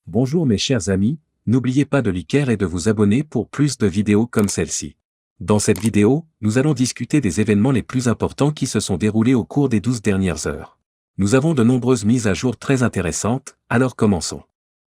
Bonjour mes chers amis, n'oubliez pas de liker et de vous abonner pour plus de vidéos comme celle-ci. Dans cette vidéo, nous allons discuter des événements les plus importants qui se sont déroulés au cours des 12 dernières heures. Nous avons de nombreuses mises à jour très intéressantes, alors commençons.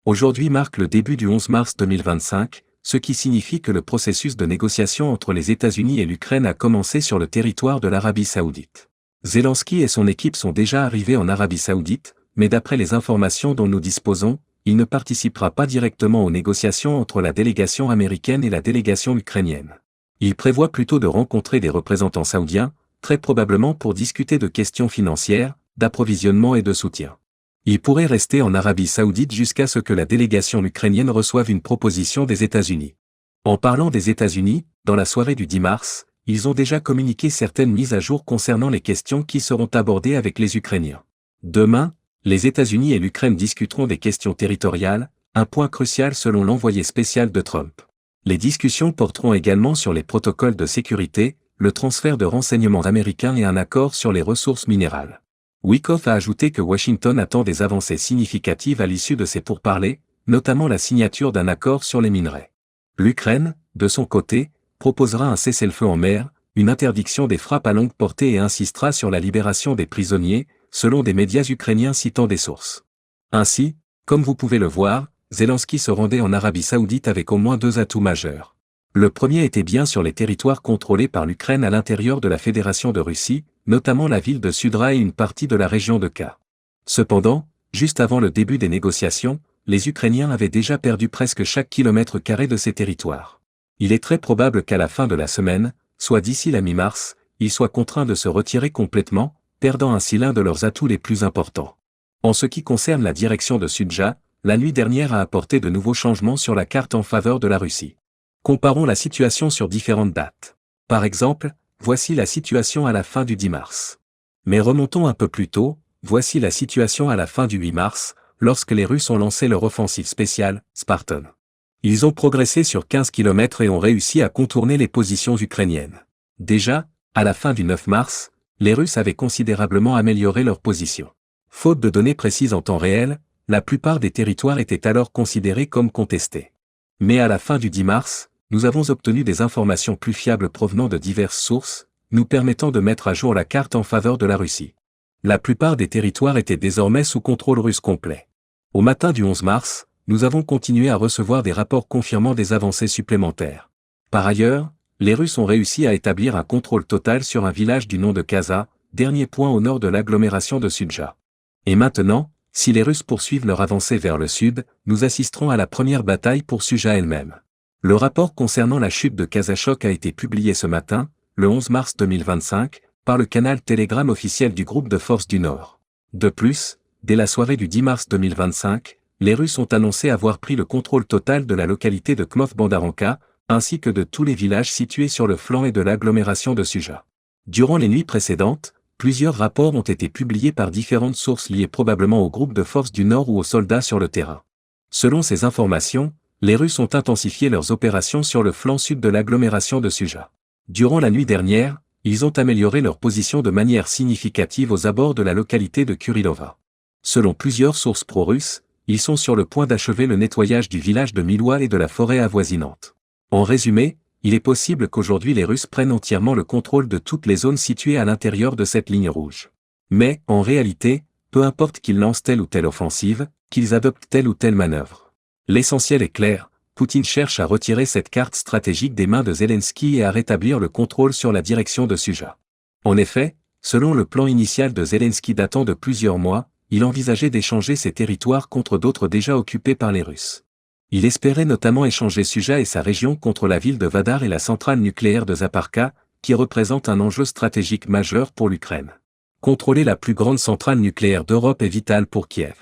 Aujourd'hui marque le début du 11 mars 2025, ce qui signifie que le processus de négociation entre les États-Unis et l'Ukraine a commencé sur le territoire de l'Arabie Saoudite. Zelensky et son équipe sont déjà arrivés en Arabie Saoudite, mais d'après les informations dont nous disposons, il ne participera pas directement aux négociations entre la délégation américaine et la délégation ukrainienne. Il prévoit plutôt de rencontrer des représentants saoudiens, très probablement pour discuter de questions financières, d'approvisionnement et de soutien. Il pourrait rester en Arabie Saoudite jusqu'à ce que la délégation ukrainienne reçoive une proposition des États-Unis. En parlant des États-Unis, dans la soirée du 10 mars, ils ont déjà communiqué certaines mises à jour concernant les questions qui seront abordées avec les Ukrainiens. Demain, les États-Unis et l'Ukraine discuteront des questions territoriales, un point crucial selon l'envoyé spécial de Trump. Les discussions porteront également sur les protocoles de sécurité, le transfert de renseignements américains et un accord sur les ressources minérales. Witkoff a ajouté que Washington attend des avancées significatives à l'issue de ces pourparlers, notamment la signature d'un accord sur les minerais. L'Ukraine, de son côté, proposera un cessez-le-feu en mer, une interdiction des frappes à longue portée et insistera sur la libération des prisonniers, selon des médias ukrainiens citant des sources. Ainsi, comme vous pouvez le voir, Zelensky se rendait en Arabie Saoudite avec au moins deux atouts majeurs. Le premier était bien sur les territoires contrôlés par l'Ukraine à l'intérieur de la Fédération de Russie, notamment la ville de Sudra et une partie de la région de Kha. Cependant, juste avant le début des négociations, les Ukrainiens avaient déjà perdu presque chaque kilomètre carré de ces territoires. Il est très probable qu'à la fin de la semaine, soit d'ici la mi-mars, ils soient contraints de se retirer complètement, perdant ainsi l'un de leurs atouts les plus importants. En ce qui concerne la direction de Sudja, la nuit dernière a apporté de nouveaux changements sur la carte en faveur de la Russie. Comparons la situation sur différentes dates. Par exemple, voici la situation à la fin du 10 mars. Mais remontons un peu plus tôt, voici la situation à la fin du 8 mars, lorsque les Russes ont lancé leur offensive spéciale, Spartan. Ils ont progressé sur 15 km et ont réussi à contourner les positions ukrainiennes. Déjà, à la fin du 9 mars, les Russes avaient considérablement amélioré leur position. Faute de données précises en temps réel, la plupart des territoires étaient alors considérés comme contestés. Mais à la fin du 10 mars, nous avons obtenu des informations plus fiables provenant de diverses sources, nous permettant de mettre à jour la carte en faveur de la Russie. La plupart des territoires étaient désormais sous contrôle russe complet. Au matin du 11 mars, nous avons continué à recevoir des rapports confirmant des avancées supplémentaires. Par ailleurs, les Russes ont réussi à établir un contrôle total sur un village du nom de Kaza, dernier point au nord de l'agglomération de Sudja. Et maintenant, si les Russes poursuivent leur avancée vers le sud, nous assisterons à la première bataille pour Sudja elle-même. Le rapport concernant la chute de Kazachok a été publié ce matin, le 11 mars 2025, par le canal Telegram officiel du groupe de forces du Nord. De plus, dès la soirée du 10 mars 2025, les Russes ont annoncé avoir pris le contrôle total de la localité de Kmov-Bandaranka, ainsi que de tous les villages situés sur le flanc et de l'agglomération de Sudja. Durant les nuits précédentes, plusieurs rapports ont été publiés par différentes sources liées probablement au groupe de forces du Nord ou aux soldats sur le terrain. Selon ces informations, les Russes ont intensifié leurs opérations sur le flanc sud de l'agglomération de Sudja. Durant la nuit dernière, ils ont amélioré leur position de manière significative aux abords de la localité de Kurilova. Selon plusieurs sources pro-russes, ils sont sur le point d'achever le nettoyage du village de Miloua et de la forêt avoisinante. En résumé, il est possible qu'aujourd'hui les Russes prennent entièrement le contrôle de toutes les zones situées à l'intérieur de cette ligne rouge. Mais, en réalité, peu importe qu'ils lancent telle ou telle offensive, qu'ils adoptent telle ou telle manœuvre. L'essentiel est clair, Poutine cherche à retirer cette carte stratégique des mains de Zelensky et à rétablir le contrôle sur la direction de Sudja. En effet, selon le plan initial de Zelensky datant de plusieurs mois, il envisageait d'échanger ces territoires contre d'autres déjà occupés par les Russes. Il espérait notamment échanger Sudja et sa région contre la ville de Vadar et la centrale nucléaire de Zaparka, qui représente un enjeu stratégique majeur pour l'Ukraine. Contrôler la plus grande centrale nucléaire d'Europe est vital pour Kiev.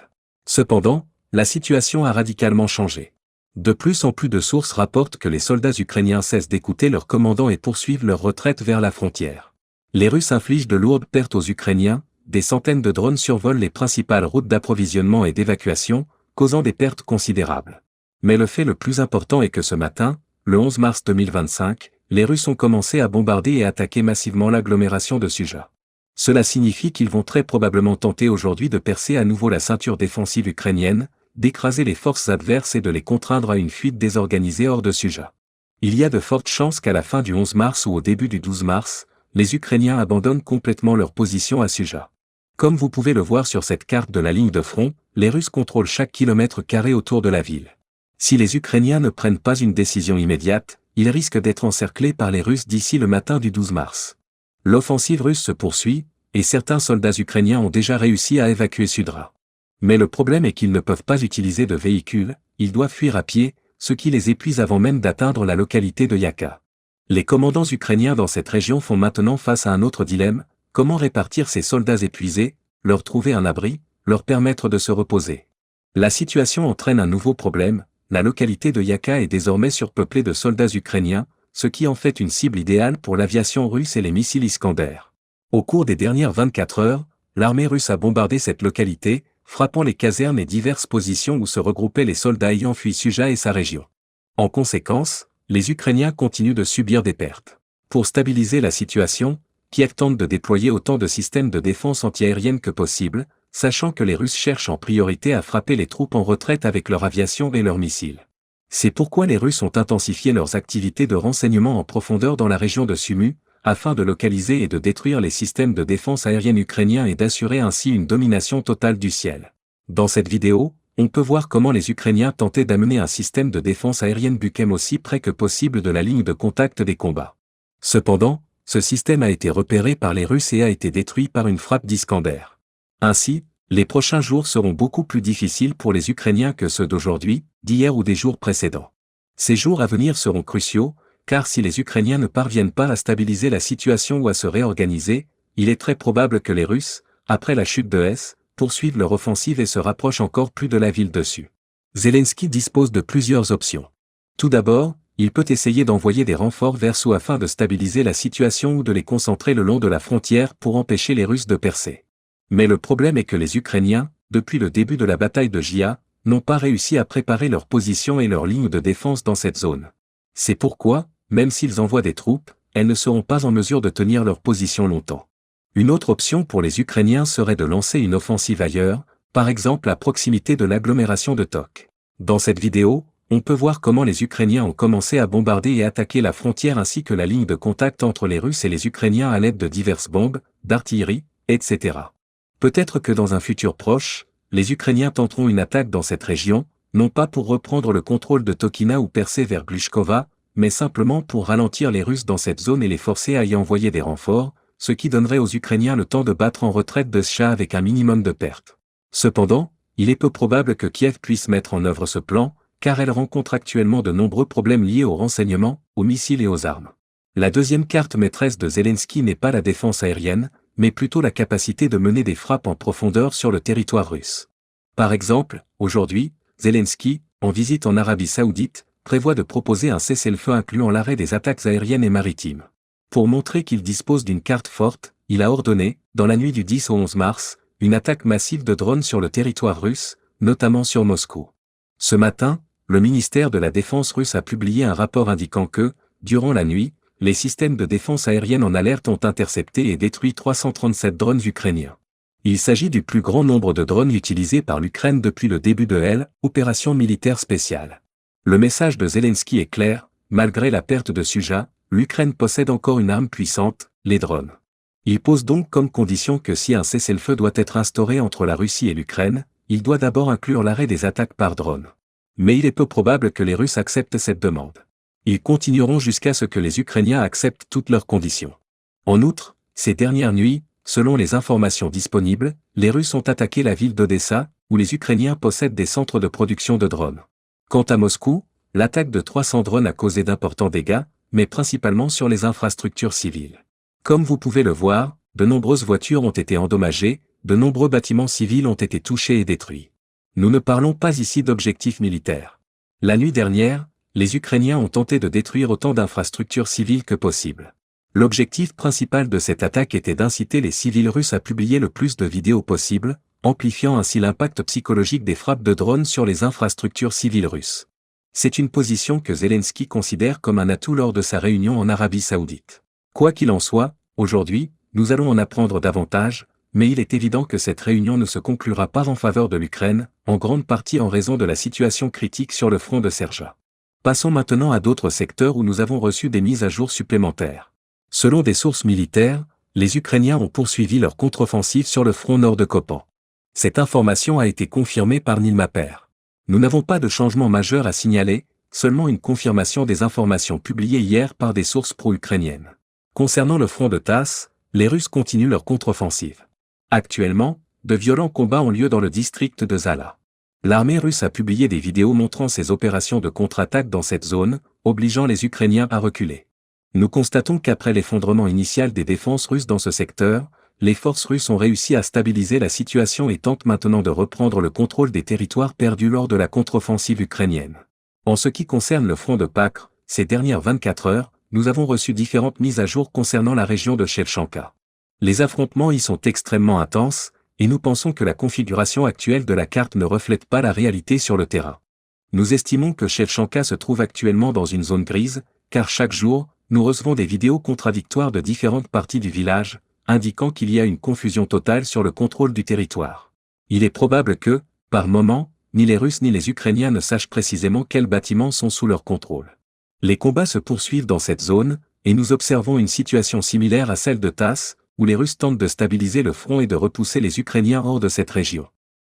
Cependant, la situation a radicalement changé. De plus en plus de sources rapportent que les soldats ukrainiens cessent d'écouter leurs commandants et poursuivent leur retraite vers la frontière. Les Russes infligent de lourdes pertes aux Ukrainiens, des centaines de drones survolent les principales routes d'approvisionnement et d'évacuation, causant des pertes considérables. Mais le fait le plus important est que ce matin, le 11 mars 2025, les Russes ont commencé à bombarder et attaquer massivement l'agglomération de Sudja. Cela signifie qu'ils vont très probablement tenter aujourd'hui de percer à nouveau la ceinture défensive ukrainienne, d'écraser les forces adverses et de les contraindre à une fuite désorganisée hors de Suja. Il y a de fortes chances qu'à la fin du 11 mars ou au début du 12 mars, les Ukrainiens abandonnent complètement leur position à Suja. Comme vous pouvez le voir sur cette carte de la ligne de front, les Russes contrôlent chaque kilomètre carré autour de la ville. Si les Ukrainiens ne prennent pas une décision immédiate, ils risquent d'être encerclés par les Russes d'ici le matin du 12 mars. L'offensive russe se poursuit, et certains soldats ukrainiens ont déjà réussi à évacuer Sudra. Mais le problème est qu'ils ne peuvent pas utiliser de véhicules, ils doivent fuir à pied, ce qui les épuise avant même d'atteindre la localité de Yaka. Les commandants ukrainiens dans cette région font maintenant face à un autre dilemme: comment répartir ces soldats épuisés, leur trouver un abri, leur permettre de se reposer. La situation entraîne un nouveau problème: la localité de Yaka est désormais surpeuplée de soldats ukrainiens, ce qui en fait une cible idéale pour l'aviation russe et les missiles Iskander. Au cours des dernières 24 heures, l'armée russe a bombardé cette localité, frappant les casernes et diverses positions où se regroupaient les soldats ayant fui Suja et sa région. En conséquence, les Ukrainiens continuent de subir des pertes. Pour stabiliser la situation, Kiev tente de déployer autant de systèmes de défense antiaérienne que possible, sachant que les Russes cherchent en priorité à frapper les troupes en retraite avec leur aviation et leurs missiles. C'est pourquoi les Russes ont intensifié leurs activités de renseignement en profondeur dans la région de Sumu, afin de localiser et de détruire les systèmes de défense aérienne ukrainiens et d'assurer ainsi une domination totale du ciel. Dans cette vidéo, on peut voir comment les Ukrainiens tentaient d'amener un système de défense aérienne Bukem aussi près que possible de la ligne de contact des combats. Cependant, ce système a été repéré par les Russes et a été détruit par une frappe d'Iskander. Ainsi, les prochains jours seront beaucoup plus difficiles pour les Ukrainiens que ceux d'aujourd'hui, d'hier ou des jours précédents. Ces jours à venir seront cruciaux, car si les Ukrainiens ne parviennent pas à stabiliser la situation ou à se réorganiser, il est très probable que les Russes, après la chute de S, poursuivent leur offensive et se rapprochent encore plus de la ville dessus. Zelensky dispose de plusieurs options. Tout d'abord, il peut essayer d'envoyer des renforts vers Sou afin de stabiliser la situation ou de les concentrer le long de la frontière pour empêcher les Russes de percer. Mais le problème est que les Ukrainiens, depuis le début de la bataille de Jia, n'ont pas réussi à préparer leur position et leur ligne de défense dans cette zone. C'est pourquoi, même s'ils envoient des troupes, elles ne seront pas en mesure de tenir leur position longtemps. Une autre option pour les Ukrainiens serait de lancer une offensive ailleurs, par exemple à proximité de l'agglomération de Tok. Dans cette vidéo, on peut voir comment les Ukrainiens ont commencé à bombarder et attaquer la frontière ainsi que la ligne de contact entre les Russes et les Ukrainiens à l'aide de diverses bombes, d'artillerie, etc. Peut-être que dans un futur proche, les Ukrainiens tenteront une attaque dans cette région, non pas pour reprendre le contrôle de Tokina ou percer vers Glushkova, mais simplement pour ralentir les Russes dans cette zone et les forcer à y envoyer des renforts, ce qui donnerait aux Ukrainiens le temps de battre en retraite de Sha avec un minimum de pertes. Cependant, il est peu probable que Kiev puisse mettre en œuvre ce plan, car elle rencontre actuellement de nombreux problèmes liés aux renseignements, aux missiles et aux armes. La deuxième carte maîtresse de Zelensky n'est pas la défense aérienne, mais plutôt la capacité de mener des frappes en profondeur sur le territoire russe. Par exemple, aujourd'hui, Zelensky, en visite en Arabie Saoudite, prévoit de proposer un cessez-le-feu incluant l'arrêt des attaques aériennes et maritimes. Pour montrer qu'il dispose d'une carte forte, il a ordonné, dans la nuit du 10 au 11 mars, une attaque massive de drones sur le territoire russe, notamment sur Moscou. Ce matin, le ministère de la Défense russe a publié un rapport indiquant que, durant la nuit, les systèmes de défense aérienne en alerte ont intercepté et détruit 337 drones ukrainiens. Il s'agit du plus grand nombre de drones utilisés par l'Ukraine depuis le début de l'opération militaire spéciale. Le message de Zelensky est clair: malgré la perte de Suja, l'Ukraine possède encore une arme puissante, les drones. Il pose donc comme condition que si un cessez-le-feu doit être instauré entre la Russie et l'Ukraine, il doit d'abord inclure l'arrêt des attaques par drone. Mais il est peu probable que les Russes acceptent cette demande. Ils continueront jusqu'à ce que les Ukrainiens acceptent toutes leurs conditions. En outre, ces dernières nuits, selon les informations disponibles, les Russes ont attaqué la ville d'Odessa, où les Ukrainiens possèdent des centres de production de drones. Quant à Moscou, l'attaque de 300 drones a causé d'importants dégâts, mais principalement sur les infrastructures civiles. Comme vous pouvez le voir, de nombreuses voitures ont été endommagées, de nombreux bâtiments civils ont été touchés et détruits. Nous ne parlons pas ici d'objectifs militaires. La nuit dernière, les Ukrainiens ont tenté de détruire autant d'infrastructures civiles que possible. L'objectif principal de cette attaque était d'inciter les civils russes à publier le plus de vidéos possible, amplifiant ainsi l'impact psychologique des frappes de drones sur les infrastructures civiles russes. C'est une position que Zelensky considère comme un atout lors de sa réunion en Arabie Saoudite. Quoi qu'il en soit, aujourd'hui, nous allons en apprendre davantage, mais il est évident que cette réunion ne se conclura pas en faveur de l'Ukraine, en grande partie en raison de la situation critique sur le front de Serja. Passons maintenant à d'autres secteurs où nous avons reçu des mises à jour supplémentaires. Selon des sources militaires, les Ukrainiens ont poursuivi leur contre-offensive sur le front nord de Kopan. Cette information a été confirmée par Nilmaper. Nous n'avons pas de changement majeur à signaler, seulement une confirmation des informations publiées hier par des sources pro-ukrainiennes. Concernant le front de Tass, les Russes continuent leur contre-offensive. Actuellement, de violents combats ont lieu dans le district de Zala. L'armée russe a publié des vidéos montrant ses opérations de contre-attaque dans cette zone, obligeant les Ukrainiens à reculer. Nous constatons qu'après l'effondrement initial des défenses russes dans ce secteur, les forces russes ont réussi à stabiliser la situation et tentent maintenant de reprendre le contrôle des territoires perdus lors de la contre-offensive ukrainienne. En ce qui concerne le front de Pakr, ces dernières 24 heures, nous avons reçu différentes mises à jour concernant la région de Shevchenka. Les affrontements y sont extrêmement intenses, et nous pensons que la configuration actuelle de la carte ne reflète pas la réalité sur le terrain. Nous estimons que Shevchenka se trouve actuellement dans une zone grise, car chaque jour, nous recevons des vidéos contradictoires de différentes parties du village, indiquant qu'il y a une confusion totale sur le contrôle du territoire. Il est probable que, par moment, ni les Russes ni les Ukrainiens ne sachent précisément quels bâtiments sont sous leur contrôle. Les combats se poursuivent dans cette zone, et nous observons une situation similaire à celle de Tass, où les Russes tentent de stabiliser le front et de repousser les Ukrainiens hors de cette région.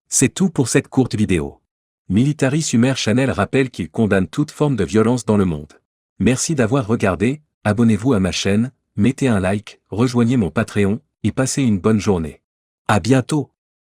C'est tout pour cette courte vidéo. Military Summer Channel rappelle qu'il condamne toute forme de violence dans le monde. Merci d'avoir regardé, abonnez-vous à ma chaîne, mettez un like, rejoignez mon Patreon, et passez une bonne journée. À bientôt!